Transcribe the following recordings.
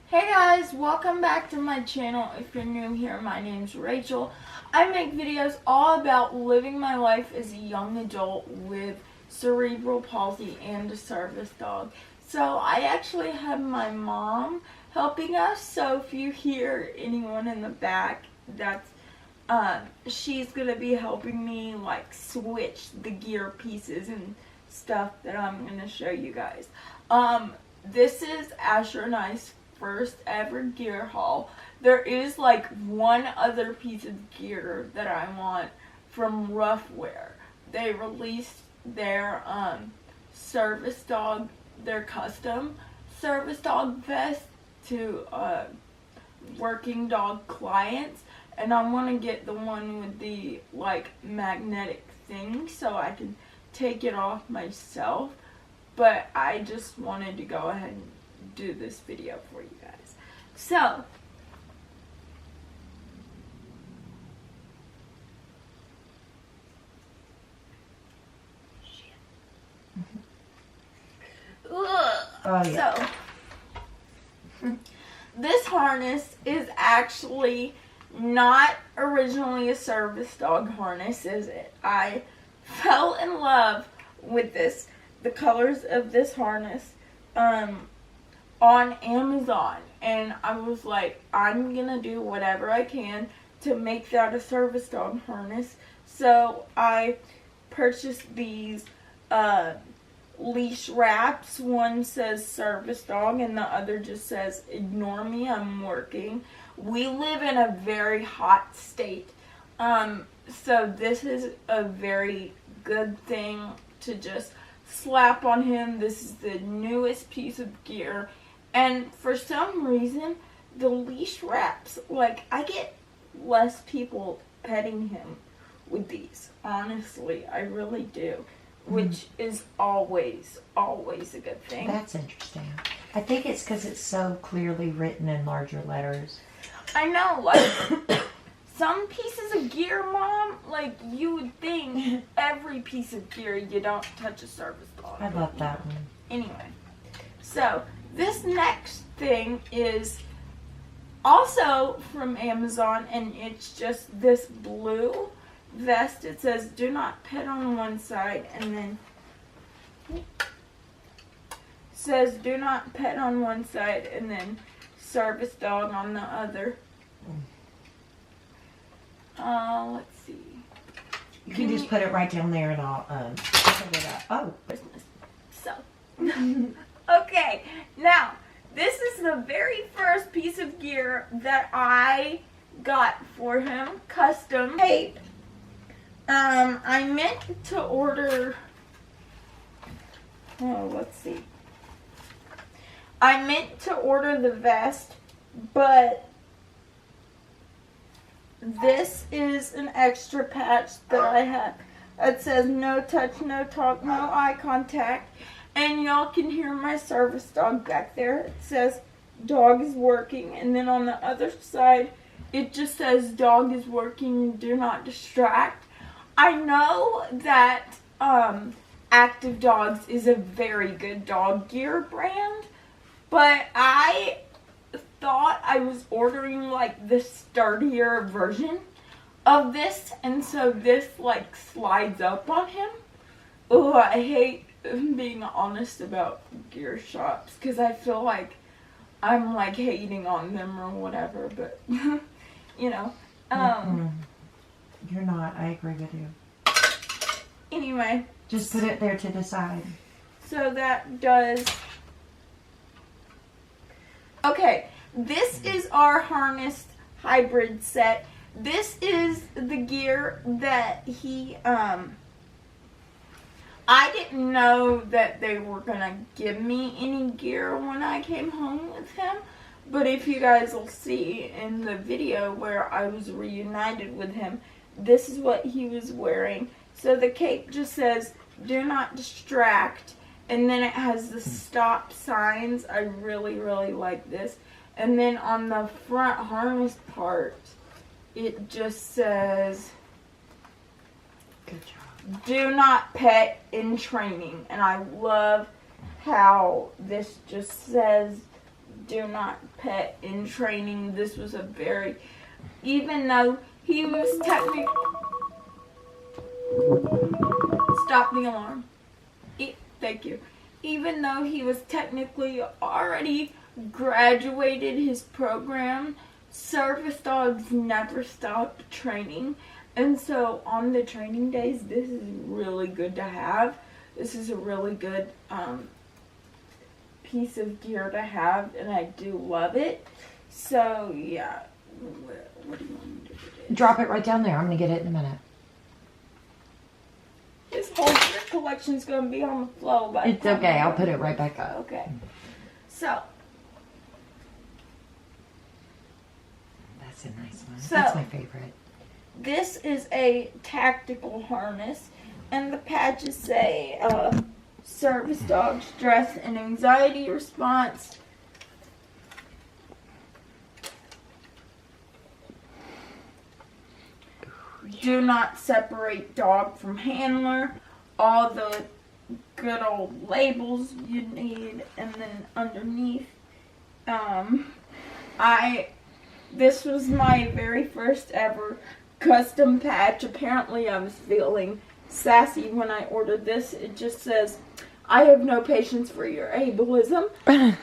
Hey guys, welcome back to my channel. If you're new here, my name's Rachel. I make videos all about living my life as a young adult with cerebral palsy and a service dog. So I actually have my mom helping us, so if you hear anyone in the back, that's she's gonna be helping me like switch the gear pieces and stuff that I'm gonna show you guys. This is Asher and I's first ever gear haul. There is like one other piece of gear that I want from Roughwear. They released their service dog, their custom service dog vest to working dog clients, and I want to get the one with the like magnetic thing so I can take it off myself, but I just wanted to go ahead and do this video for you guys. So Oh, yeah. So this harness is actually not originally a service dog harness, is it? I fell in love with the colors of this harness on Amazon, and I was like, I'm gonna do whatever I can to make that a service dog harness. So I purchased these leash wraps. One says service dog and the other just says ignore me, I'm working. We live in a very hot state, so this is a very good thing to just slap on him. This is the newest piece of gear, and for some reason the leash wraps, like, I get less people petting him with these. Honestly, I really do, which is always a good thing. That's interesting. I think it's because it's so clearly written in larger letters. I know, like, some pieces of gear, Mom, like, you would think every piece of gear you don't touch a service dog. I love that one. Anyway, so this next thing is also from Amazon, and it's just this blue vest. It says do not pet on one side, and then says do not pet on one side, and then service dog on the other. Let's see. You can just put it right down there and I'll put it up. Oh. Christmas. So, okay, now, this is the very first piece of gear that I got for him, custom tape. I meant to order, let's see. I meant to order the vest, but this is an extra patch that I have. It says no touch, no talk, no eye contact. And y'all can hear my service dog back there. It says dog is working. And then on the other side, it just says dog is working, do not distract. I know that Active Dogs is a very good dog gear brand, but I thought I was ordering like the sturdier version of this, and so this like slides up on him. Oh, I hate being honest about gear shops because I feel like I'm like hating on them or whatever, but you know. You're not. I agree with you. Anyway, just put it there to the side. So that does. Okay, this is our harnessed hybrid set. This is the gear that he, I didn't know that they were gonna give me any gear when I came home with him, but if you guys will see in the video where I was reunited with him, this is what he was wearing. So the cape just says, do not distract, and then it has the stop signs. I really like this. And then on the front harness part, it just says, good job, do not pet in training. And I love how this just says do not pet in training. This was a very, even though he was technically, stop the alarm. Thank you. Even though he was technically already graduated his program, service dogs never stopped training. And so on the training days, this is really good to have. This is a really good piece of gear to have, and I do love it. So yeah, what do you want me to do? Drop it right down there. I'm going to get it in a minute. This whole gear collection's going to be on the floor. But It's okay. I'll put it right back up. Okay. So. That's a nice one. So- That's my favorite. This is a tactical harness, and the patches say service dog stress and anxiety response. Do not separate dog from handler. All the good old labels you need, and then underneath, this was my very first ever custom patch. Apparently I was feeling sassy when I ordered this. It just says, "I have no patience for your ableism." Yeah,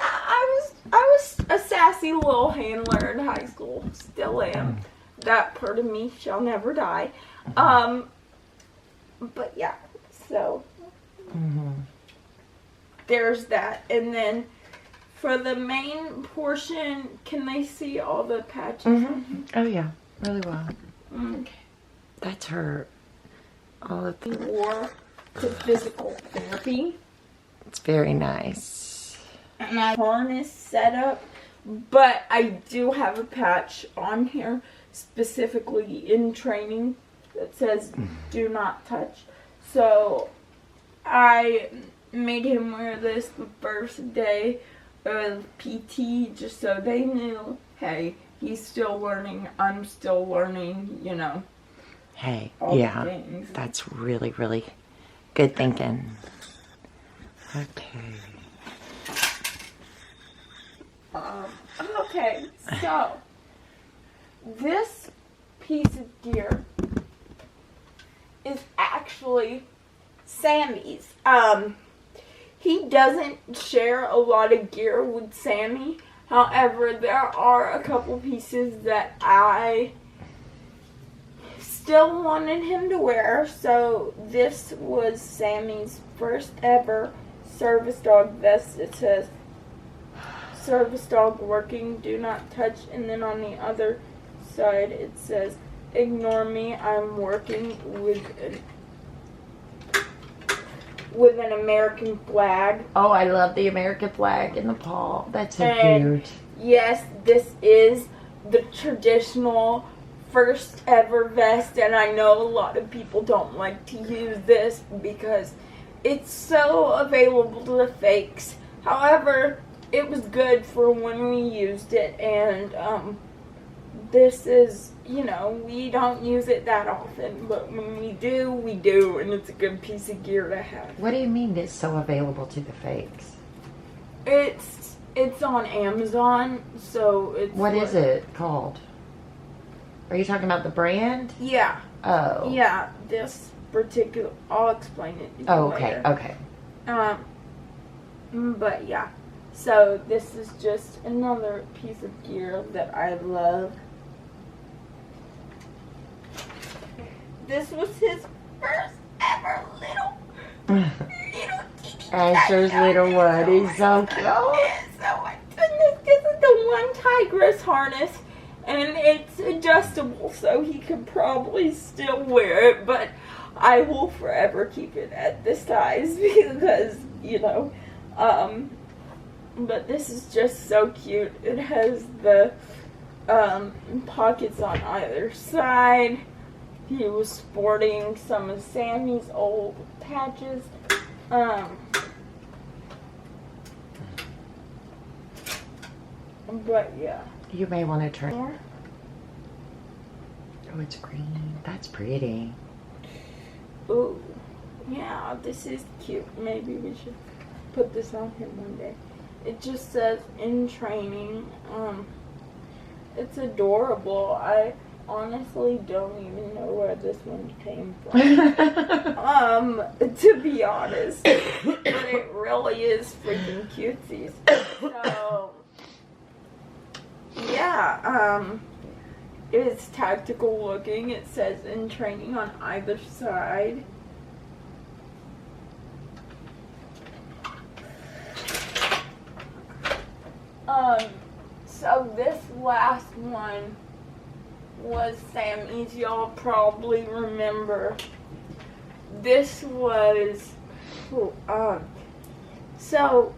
I was a sassy little handler in high school. Still am. That part of me shall never die. But yeah, so there's that. And then for the main portion, can they see all the patches? Oh, yeah. Really well. Okay. That's her. All of the. Or to physical therapy. It's very nice. And I harness setup, but I do have a patch on here specifically in training that says do not touch. So I made him wear this the first day of PT just so they knew, hey, he's still learning, I'm still learning, you know. Hey, all the yeah. things. That's really, really good thinking. Okay. Okay, so this piece of gear is actually Sammy's. He doesn't share a lot of gear with Sammy. However, there are a couple pieces that I still wanted him to wear. So this was Sammy's first ever service dog vest. It says service dog working, do not touch, and then on the other side it says ignore me, I'm working with an American flag. Oh, I love the American flag in the paw. That's so And cute. yes, this is the traditional first ever vest, and I know a lot of people don't like to use this because it's so available to the fakes. However, it was good for when we used it, and this is, you know, we don't use it that often, but when we do, and it's a good piece of gear to have. What do you mean it's so available to the fakes? It's on Amazon, so it's... What is it called? Are you talking about the brand? Yeah. Oh. Yeah, this particular... I'll explain it to you Oh, okay, later. okay. But yeah. So this is just another piece of gear that I love. This was his first ever little Asher's little one. He's so cute. So my goodness, this is the one tigress harness, and it's adjustable, so he could probably still wear it, but I will forever keep it at this size because, you know, but this is just so cute. It has the pockets on either side. He was sporting some of Sammy's old patches. But yeah. You may want to turn. More? Oh, it's green. That's pretty. Ooh. Yeah, this is cute. Maybe we should put this on him one day. it just says in training. It's adorable. I honestly don't even know where this one came from. To be honest. But it really is freaking cutesy. So, yeah, it's tactical looking. It says in training on either side. So this last one was Sammy's. Y'all probably remember. This was, so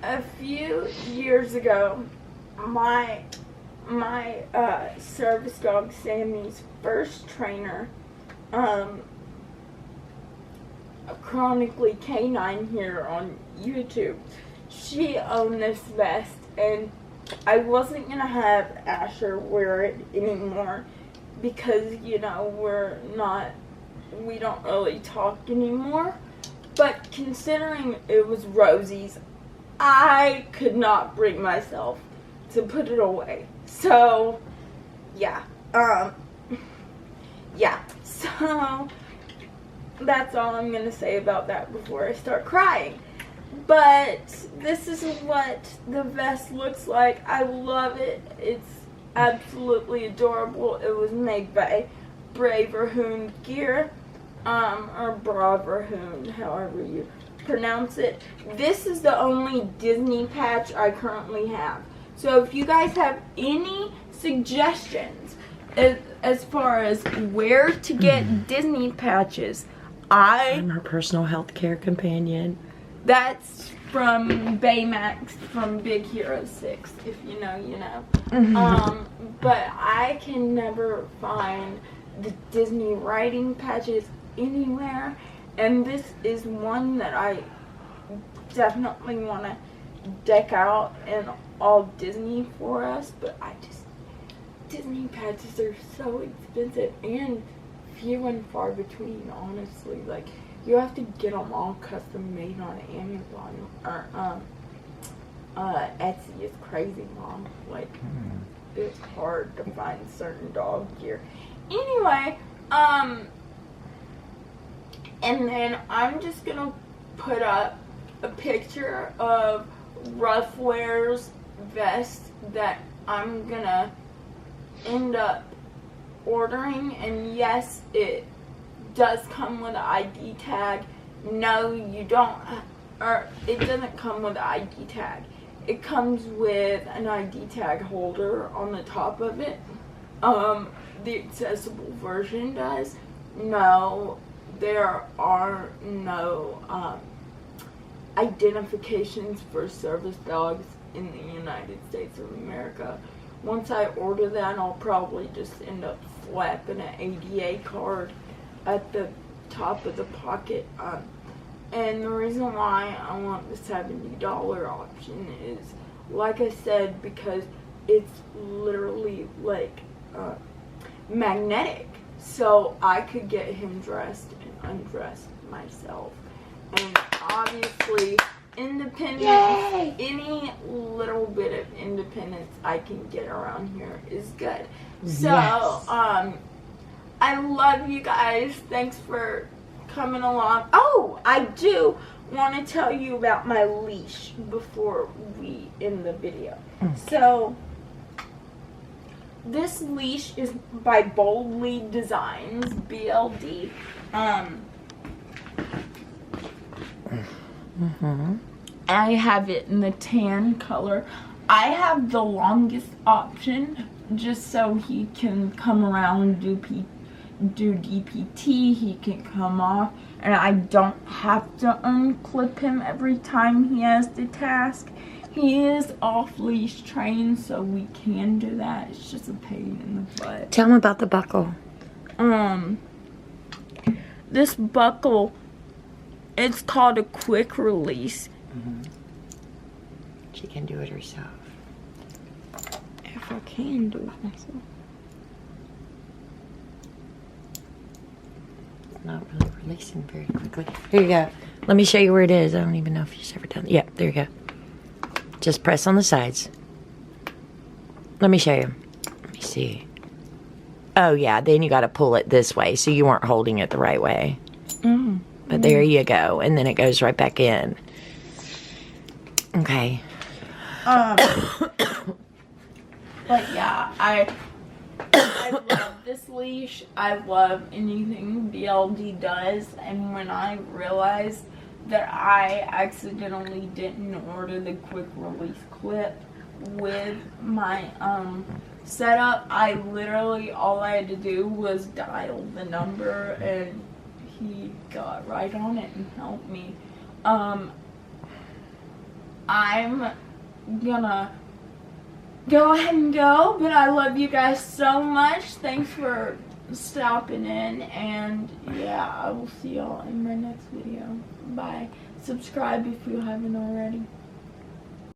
a few years ago, my service dog Sammy's first trainer, Chronically Canine here on YouTube, she owned this vest, and I wasn't gonna have Asher wear it anymore because, you know, we don't really talk anymore. But considering it was Rosie's, I could not bring myself to put it away. So, yeah. Yeah. So, that's all I'm gonna say about that before I start crying. But this is what the vest looks like. I love it. It's absolutely adorable. It was made by Braverhoon Gear, or Braverhoon, however you pronounce it. This is the only Disney patch I currently have. So if you guys have any suggestions as far as where to get Disney patches, I'm her personal health care companion. That's from Baymax from Big Hero 6. If you know, you know. But I can never find the Disney writing patches anywhere. And this is one that I definitely want to deck out in all Disney for us. But Disney patches are so expensive and few and far between, honestly. Like, you have to get them all custom made on Amazon or Etsy. Is crazy, Mom. Like, it's hard to find certain dog gear. Anyway, and then I'm just gonna put up a picture of Ruffwear's vest that I'm gonna end up ordering, and yes, it does come with an ID tag. No, you don't, or it doesn't come with an ID tag. It comes with an ID tag holder on the top of it. The accessible version does. No, there are no identifications for service dogs in the United States of America. Once I order that, I'll probably just end up slapping an ADA card at the top of the pocket. And the reason why I want the $70 option is, like I said, because it's literally like magnetic. So I could get him dressed and undressed myself. And obviously, independence, Yay! Any little bit of independence I can get around here is good. So, Yes. I love you guys. Thanks for coming along. Oh, I do want to tell you about my leash before we end the video. So, this leash is by Boldly Designs, BLD. I have it in the tan color. I have the longest option just so he can come around, do DPT, he can come off, and I don't have to unclip him every time he has the task. He is off-leash trained, so we can do that. It's just a pain in the butt. Tell him about the buckle. This buckle, it's called a quick release. She can do it herself. If I can do it myself. Not really releasing very quickly. Here you go. Let me show you where it is. I don't even know if she's ever done it. Yeah, there you go. Just press on the sides. Let me show you. Let me see. Oh, yeah. Then you got to pull it this way, so you weren't holding it the right way. But there you go. And then it goes right back in. Okay. But yeah, I love this leash. I love anything BLD does. And when I realized that I accidentally didn't order the quick release clip with my setup, I literally, all I had to do was dial the number and he got right on it and helped me. I'm gonna go ahead and go, but I love you guys so much. Thanks for stopping in, and yeah, I will see y'all in my next video. Bye. Subscribe if you haven't already.